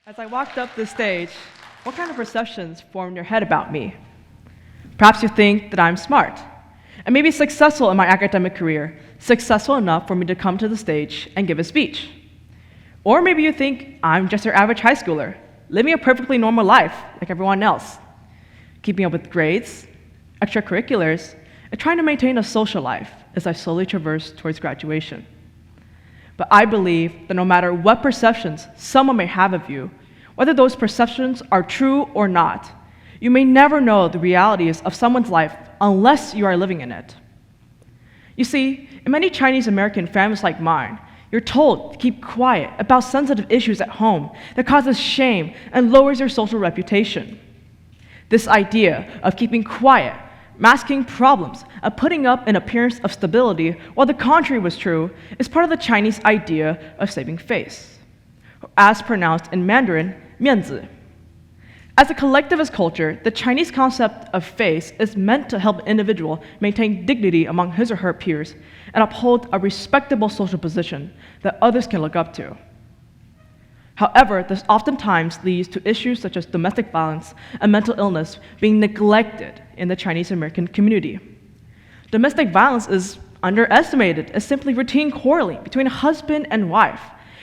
As I walked up the stage, what kind of perceptions formed in your head about me? Perhaps you think that I'm smart, and maybe successful in my academic career, successful enough for me to come to the stage and give a speech. Or maybe you think I'm just your average high schooler, living a perfectly normal life like everyone else, keeping up with grades, extracurriculars, and trying to maintain a social life as I slowly traverse towards graduation. But I believe that no matter what perceptions someone may have of you, whether those perceptions are true or not, you may never know the realities of someone's life unless you are living in it. You see, in many Chinese American families like mine, you're told to keep quiet about sensitive issues at home that causes shame and lowers your social reputation. This idea of keeping quiet, masking problems, and putting up an appearance of stability while the contrary was true is part of the Chinese idea of saving face, as pronounced in Mandarin, 面子. As a collectivist culture, the Chinese concept of face is meant to help an individual maintain dignity among his or her peers and uphold a respectable social position that others can look up to. However, this oftentimes leads to issues such as domestic violence and mental illness being neglected in the Chinese American community. Domestic violence is underestimated as simply routine quarreling between husband and wife,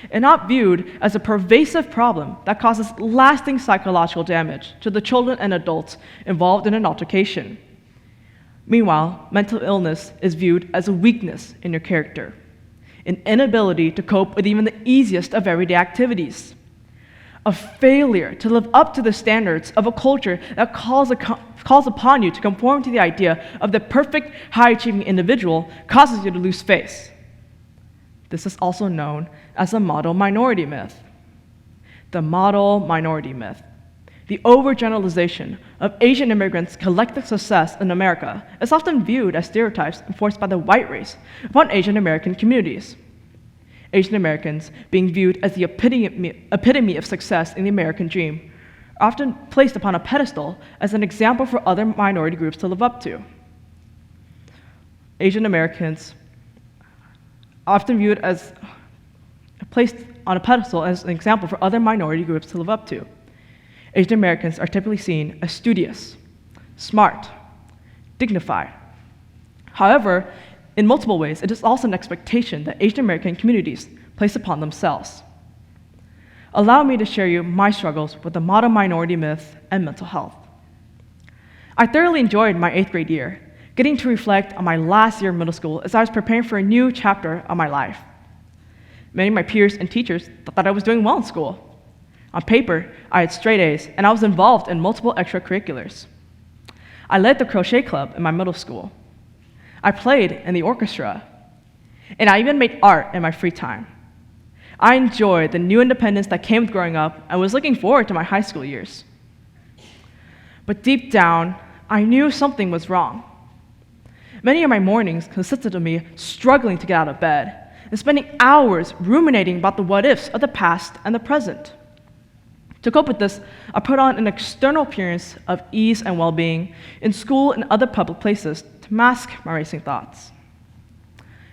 and not viewed as a pervasive problem that causes lasting psychological damage to the children and adults involved in an altercation. Meanwhile, mental illness is viewed as a weakness in your character, an inability to cope with even the easiest of everyday activities, a failure to live up to the standards of a culture that calls upon you to conform to the idea of the perfect, high-achieving individual causes you to lose face. This is also known as the model minority myth. The model minority myth, the overgeneralization of Asian immigrants' collective success in America, is often viewed as stereotypes enforced by the white race upon Asian American communities. Asian Americans, being viewed as the epitome of success in the American dream, are often placed upon a pedestal as an example for other minority groups to live up to. Asian Americans often viewed as placed on a pedestal as an example for other minority groups to live up to. Asian Americans are typically seen as studious, smart, dignified. However, in multiple ways, it is also an expectation that Asian American communities place upon themselves. Allow me to share you my struggles with the model minority myth and mental health. I thoroughly enjoyed my 8th grade year, getting to reflect on my last year of middle school as I was preparing for a new chapter of my life. Many of my peers and teachers thought I was doing well in school. On paper, I had straight A's, and I was involved in multiple extracurriculars. I led the crochet club in my middle school. I played in the orchestra, and I even made art in my free time. I enjoyed the new independence that came with growing up and was looking forward to my high school years. But deep down, I knew something was wrong. Many of my mornings consisted of me struggling to get out of bed and spending hours ruminating about the what-ifs of the past and the present. To cope with this, I put on an external appearance of ease and well-being in school and other public places to mask my racing thoughts.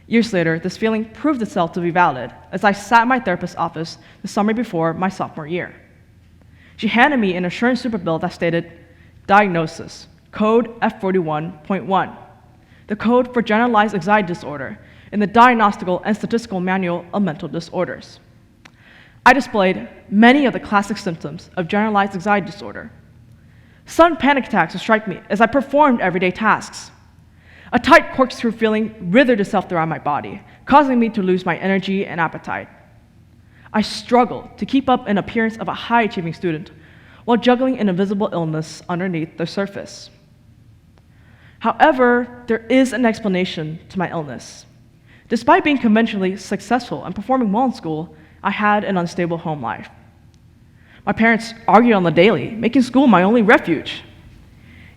Years later, this feeling proved itself to be valid as I sat in my therapist's office the summer before my sophomore year. She handed me an insurance super bill that stated, "Diagnosis, code F41.1, the code for generalized anxiety disorder in the Diagnostical and Statistical Manual of Mental Disorders." I displayed many of the classic symptoms of generalized anxiety disorder. Sudden panic attacks would strike me as I performed everyday tasks. A tight corkscrew feeling writhed itself throughout my body, causing me to lose my energy and appetite. I struggled to keep up an appearance of a high-achieving student while juggling an invisible illness underneath the surface. However, there is an explanation to my illness. Despite being conventionally successful and performing well in school, I had an unstable home life. My parents argued on the daily, making school my only refuge.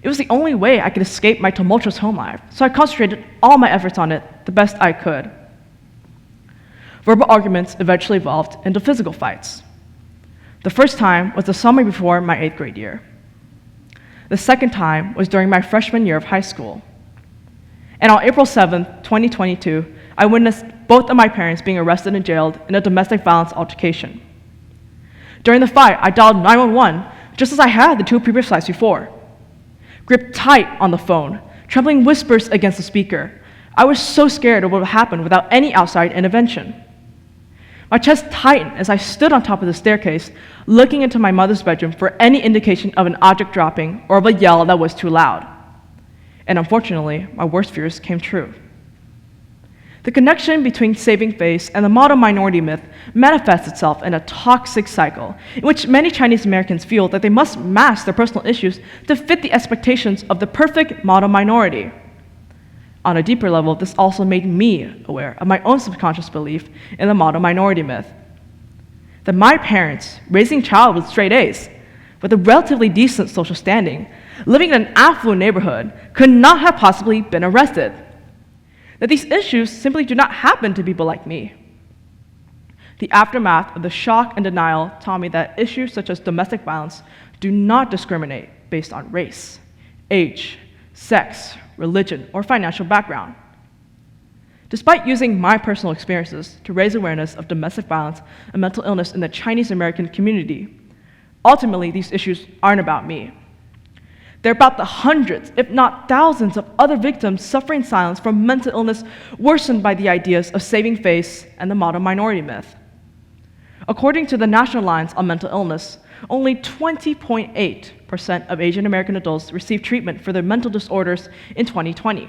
It was the only way I could escape my tumultuous home life, so I concentrated all my efforts on it the best I could. Verbal arguments eventually evolved into physical fights. The first time was the summer before my 8th grade year. The second time was during my freshman year of high school. And on April 7th, 2022, I witnessed both of my parents being arrested and jailed in a domestic violence altercation. During the fight, I dialed 911, just as I had the 2 previous flights before. Gripped tight on the phone, trembling whispers against the speaker. I was so scared of what would happen without any outside intervention. My chest tightened as I stood on top of the staircase, looking into my mother's bedroom for any indication of an object dropping or of a yell that was too loud. And unfortunately, my worst fears came true. The connection between saving face and the model minority myth manifests itself in a toxic cycle in which many Chinese Americans feel that they must mask their personal issues to fit the expectations of the perfect model minority. On a deeper level, this also made me aware of my own subconscious belief in the model minority myth. That my parents, raising a child with straight A's, with a relatively decent social standing, living in an affluent neighborhood, could not have possibly been arrested. That these issues simply do not happen to people like me. The aftermath of the shock and denial taught me that issues such as domestic violence do not discriminate based on race, age, sex, religion, or financial background. Despite using my personal experiences to raise awareness of domestic violence and mental illness in the Chinese American community, ultimately these issues aren't about me. They're about the hundreds, if not thousands, of other victims suffering silence from mental illness worsened by the ideas of saving face and the model minority myth. According to the National Alliance on Mental Illness, only 20.8% of Asian American adults received treatment for their mental disorders in 2020.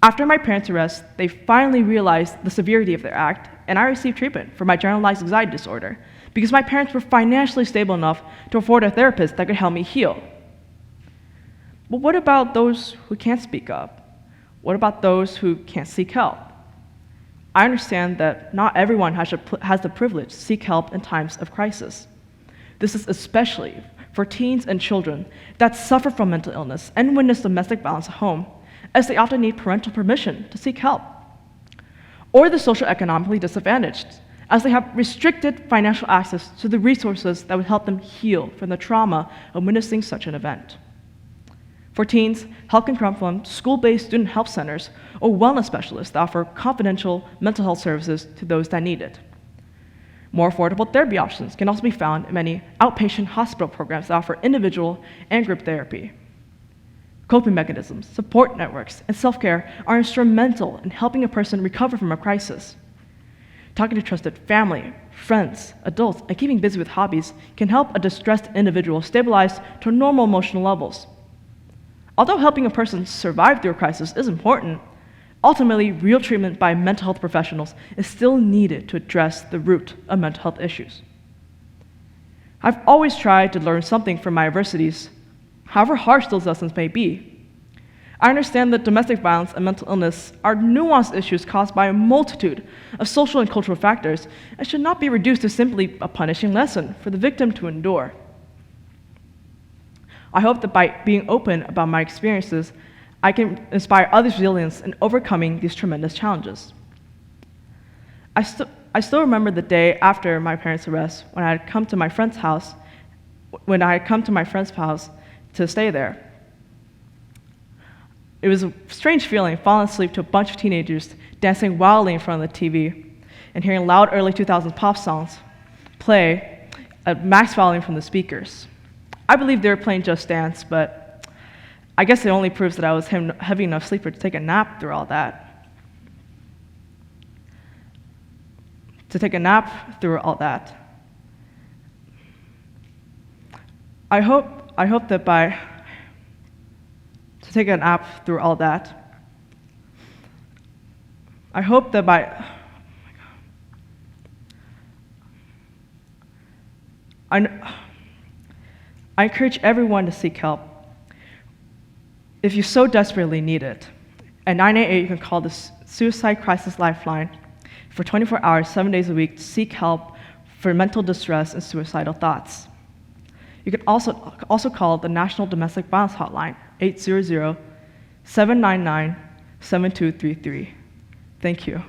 After my parents' arrest, they finally realized the severity of their act, and I received treatment for my generalized anxiety disorder because my parents were financially stable enough to afford a therapist that could help me heal. But what about those who can't speak up? What about those who can't seek help? I understand that not everyone has the privilege to seek help in times of crisis. This is especially for teens and children that suffer from mental illness and witness domestic violence at home, as they often need parental permission to seek help. Or the socioeconomically disadvantaged, as they have restricted financial access to the resources that would help them heal from the trauma of witnessing such an event. For teens, help can come from school-based student health centers or wellness specialists that offer confidential mental health services to those that need it. More affordable therapy options can also be found in many outpatient hospital programs that offer individual and group therapy. Coping mechanisms, support networks, and self-care are instrumental in helping a person recover from a crisis. Talking to trusted family, friends, adults, and keeping busy with hobbies can help a distressed individual stabilize to normal emotional levels. Although helping a person survive through a crisis is important, ultimately, real treatment by mental health professionals is still needed to address the root of mental health issues. I've always tried to learn something from my adversities, however harsh those lessons may be. I understand that domestic violence and mental illness are nuanced issues caused by a multitude of social and cultural factors and should not be reduced to simply a punishing lesson for the victim to endure. I hope that by being open about my experiences, I can inspire others' resilience in overcoming these tremendous challenges. I still remember the day after my parents' arrest when I had come to my friend's house to stay there. It was a strange feeling, falling asleep to a bunch of teenagers dancing wildly in front of the TV and hearing loud early 2000s pop songs play at max volume from the speakers. I believe they were playing Just Dance, but I guess it only proves that I was heavy enough sleeper to take a nap through all that. I hope that by I encourage everyone to seek help if you so desperately need it. At 988, you can call the Suicide Crisis Lifeline for 24 hours, 7 days a week to seek help for mental distress and suicidal thoughts. You can also call the National Domestic Violence Hotline, 800-799-7233. Thank you.